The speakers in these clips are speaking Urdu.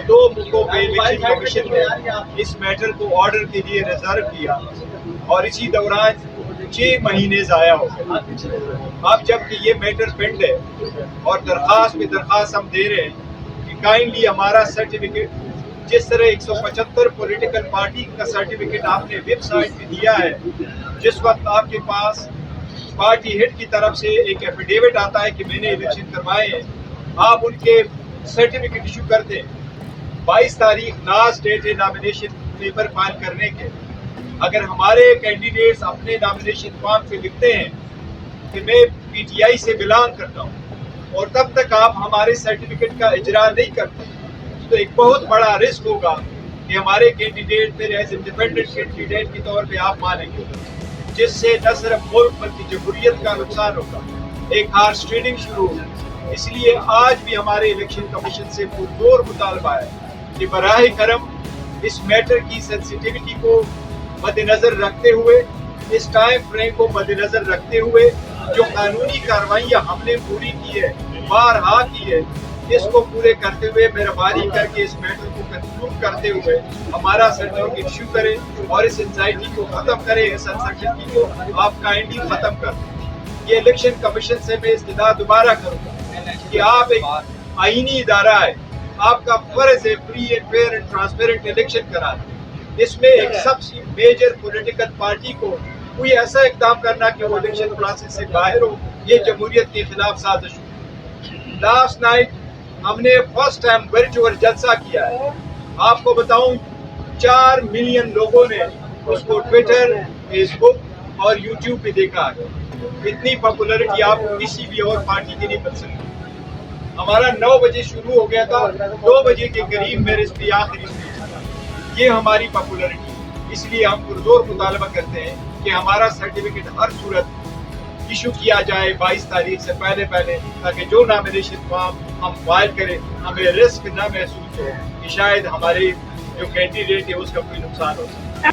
دو موقعوں پہ الیکشن کمیشن نے اس میٹر کو آرڈر کے لیے ریزرو کیا اور اسی دوران 6 مہینے ضائع ہو گئے. اب جب کہ یہ میٹر پینڈ ہے اور درخواست پہ درخواست ہم دے رہے ہیں کہ کائنڈلی ہمارا سرٹیفکیٹ، جس طرح 175 پولیٹیکل پارٹی کا سرٹیفکیٹ آپ نے ویب سائٹ پہ دیا ہے، جس وقت آپ کے پاس پارٹی ہیڈ کی طرف سے ایک ایفیڈیوٹ آتا ہے کہ میں نے الیکشن کروائے ہیں، آپ ان کے سرٹیفکیٹ ایشو کر دیں. 22 تاریخ لاسٹ ڈیٹ ہے نامینیشن پیپر فائل کرنے کے. اگر ہمارے کینڈیڈیٹس اپنے نامینیشن فارم پہ لکھتے ہیں کہ میں پی ٹی آئی سے بلانگ کرتا ہوں اور تب تک آپ ہمارے سرٹیفکیٹ کا اجرا نہیں کرتے، تو ایک بہت بڑا رسک ہوگا کہ ہمارے کینڈیڈیٹ پھر ایز انڈیپینڈنٹ کینڈیڈیٹ کے طور پہ آپ مانیں گے، جس سے نہ صرف ملک بلکہ جمہوریت کا نقصان ہوگا. ایک ہارس ٹریڈنگ شروع ہوگی. اس لیے آج بھی ہمارے الیکشن کمیشن سے پرزور مطالبہ ہے کہ براہ کرم اس میٹر کی سینسٹیوٹی کو مد نظر رکھتے ہوئے، اس ٹائم فریم کو مد نظر رکھتے ہوئے، جو قانونی کارروائیاں ہم نے پوری کی ہے، بارہا کی ہے، اس کو پورے کرتے ہوئے مہربانی کر کے اس میٹر کو کنکلوڈ کرتے ہوئے ہمارا سرٹیفکیٹ ایشو کرے اور اس انزائٹی کو ختم کرے، اس انسرٹنٹی کو آپ کائنڈلی ختم کر دیں. یہ الیکشن کمیشن سے میں استدعا دوبارہ کروں گا کہ آپ ایک آئینی ادارہ ہے، آپ کا فرض ہے free and fair and transparent election کرانا. اس میں ایک سب سے میجر پولیٹیکل پارٹی کو کوئی ایسا اقدام کرنا کہ وہ الیکشن پروسیس سے باہر ہو، یہ جمہوریت کے خلاف سازش ہو. لاسٹ نائٹ ہم نے فرسٹ ٹائم ورچوئل جلسہ کیا ہے. آپ کو بتاؤں 4 ملین لوگوں نے اس کو ٹویٹر، فیس بک اور یوٹیوب پہ دیکھا ہے. اتنی پاپولرٹی آپ کو کسی بھی اور پارٹی کی نہیں مل سکتی. ہمارا 9 بجے شروع ہو گیا تھا، 2 بجے کے قریب میرے اس پہ آخری اسپیچ تھا. یہ ہماری پاپولرٹی. اس لیے ہم پرزور مطالبہ کرتے ہیں کہ ہمارا سرٹیفکیٹ ہر صورت ایشو کیا جائے 22 تاریخ سے پہلے تاکہ جو نامینیشن فارم ہم فائل کریں ہمیں رسک نہ محسوس ہو کہ شاید ہمارے جو کینڈیڈیٹ ہے اس کا کوئی نقصان ہو.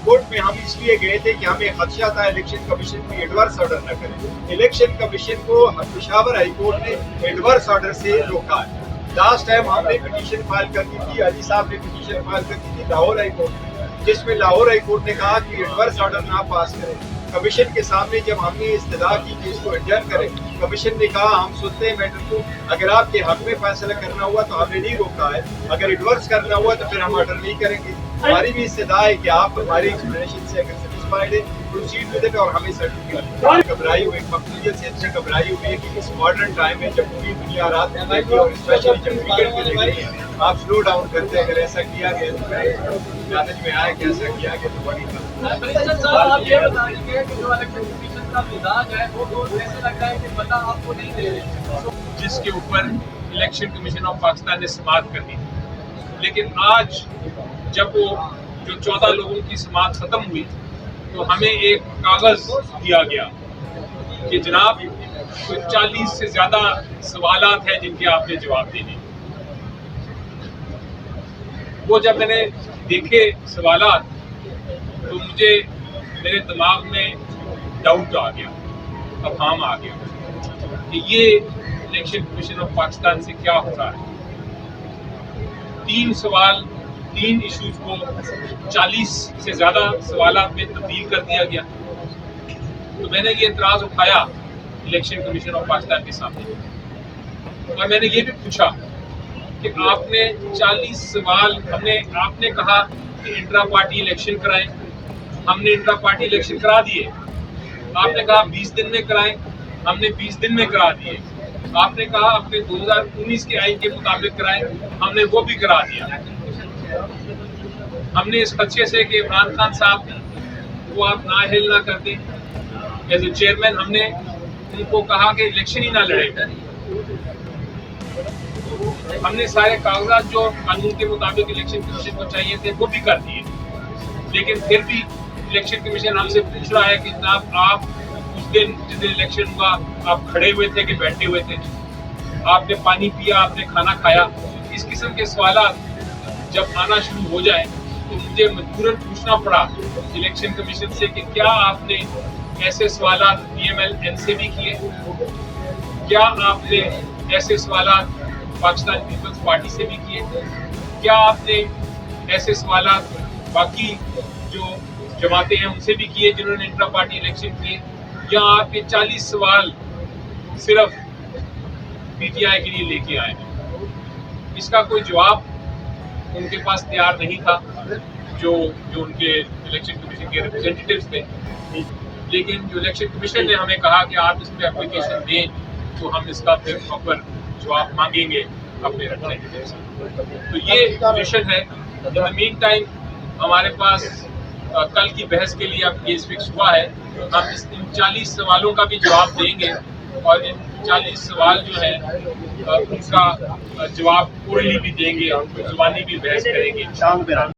کورٹ میں ہم اس لیے گئے تھے کہ ہمیں خدشہ تھا الیکشن کمیشن کو ایڈورس آرڈر نہ کرے. الیکشن کمیشن کو پشاور ہائی کورٹ نے ایڈورس آرڈر سے روکا ہے. لاسٹ ٹائم ہم نے پٹیشن فائل کر دی تھی، علی صاحب نے پٹیشن فائل کر دی تھی لاہور ہائی کورٹ میں، جس میں لاہور ہائی کورٹ نے کہا کہ ایڈورس آرڈر نہ پاس کریں. کمیشن کے سامنے جب ہم نے استدعا کی کہ اس کو ایڈجرن کریں، کمیشن نے کہا ہم سنتے ہیں میٹر کو، اگر آپ کے حق میں فیصلہ کرنا ہوا تو ہم نے نہیں روکا ہے، اگر ایڈورس کرنا ہوا تو پھر ہم آرڈر نہیں کریں گے. ہماری بھی استدعا ہے کہ آپ ہماری ایکسپلینیشن سے اگر سیٹسفائیڈ ہے پروسیڈ ود اٹ اور ہمیں سرٹیفکیٹ. گھبرائی ہوئی مقبولیت سے اچھا گھبرائی ہوئی ہے کہ اس ماڈرن ٹائم میں جب پوری دنیا رات میں بیٹھی اور اسپیشلی جب کرکٹ کے لیے آپ سلو ڈاؤن کرتے ہیں. اگر ایسا کیا گیا تو جانچ میں آیا کہ ایسا کیا گیا تو بڑی آپ یہ بتائیں گے کہ جو الیکشن کمیشن کا مزاج ہے وہ تو ایسا لگتا ہے کہ پتہ آپ کو نہیں دے رہے، جس کے اوپر الیکشن کمیشن آف پاکستان نے سماعت کر دی. لیکن آج جب وہ جو 14 لوگوں کی سماعت ختم ہوئی تو ہمیں ایک کاغذ دیا گیا کہ جناب 40 سے زیادہ سوالات ہیں جن کے آپ نے جواب دینے. وہ جب میں نے دیکھے سوالات تو مجھے میرے دماغ میں ڈاؤٹ آ گیا، ابہام آ گیا کہ یہ الیکشن کمیشن آف پاکستان سے کیا ہو رہا ہے. 3 ایشوز کو 40 سے زیادہ سوالات میں تبدیل کر دیا گیا. تو میں نے یہ اعتراض اٹھایا الیکشن کمیشن آف پاکستان کے سامنے اور میں نے یہ بھی پوچھا کہ آپ نے 40 سوال آپ نے کہا کہ انٹرا پارٹی الیکشن کرائیں، ہم نے انٹرا پارٹی الیکشن کرا دیے. آپ نے کہا 20 دن میں کرائیں، ہم نے 20 دن میں کرا دیے. آپ نے کہا اپنے 2019 کے آئین کے مطابق کرائیں، ہم نے وہ بھی کرا دیا. ہم نے اس خدشے سے کہ عمران خان صاحب وہ آپ نااہل نہ کر دیں ایز اے چیئرمین، ہم نے ان کو کہا کہ الیکشن ہی نہ لڑے. ہم نے سارے کاغذات جو قانون کے مطابق الیکشن کمیشن کو چاہیے تھے وہ بھی کر دیے. لیکن پھر بھی الیکشن کمیشن ہم سے پوچھ رہا ہے کہ جناب آپ اس دن جس دن الیکشن ہوا آپ کھڑے ہوئے تھے کہ بیٹھے ہوئے تھے، آپ نے پانی پیا، آپ نے کھانا کھایا. اس قسم کے سوالات جب آنا شروع ہو جائیں تو مجھے مجبوراً پوچھنا پڑا الیکشن کمیشن سے کہ کیا آپ نے ایسے سوالات پی ایم ایل این سے بھی کیے، کیا آپ نے ایسے سوالات پاکستان پیپلز پارٹی سے بھی کیے. کیا آپ نے ایسے سوالات باقی جو جماعتیں ہیں ان سے بھی کیے جنہوں نے انٹرا پارٹی الیکشن کیے، یا آپ یہ 40 سوال صرف پی ٹی آئی کے لیے لے کے آئے ہیں؟ اس کا کوئی جواب ان کے پاس تیار نہیں تھا جو ان کے الیکشن کمیشن کے ریپرزینٹیٹیوز تھے، لیکن جو الیکشن کمیشن نے ہمیں کہا کہ آپ اس پہ اپلیکیشن دیں تو ہم اس کا پھر پراپر جواب مانگیں گے اپنے ریپرزینٹیٹیو سے۔ تو یہ پوزیشن ہے۔ ان دا مین ٹائم ہمارے پاس کل کی بحث کے لیے اب کیس فکس ہوا ہے، ہم ان 40 سوالوں کا بھی جواب دیں گے، اور ان 40 سوال جو ہیں ان کا جواب اورلی بھی دیں گے اور زبانی بھی بحث کریں گے۔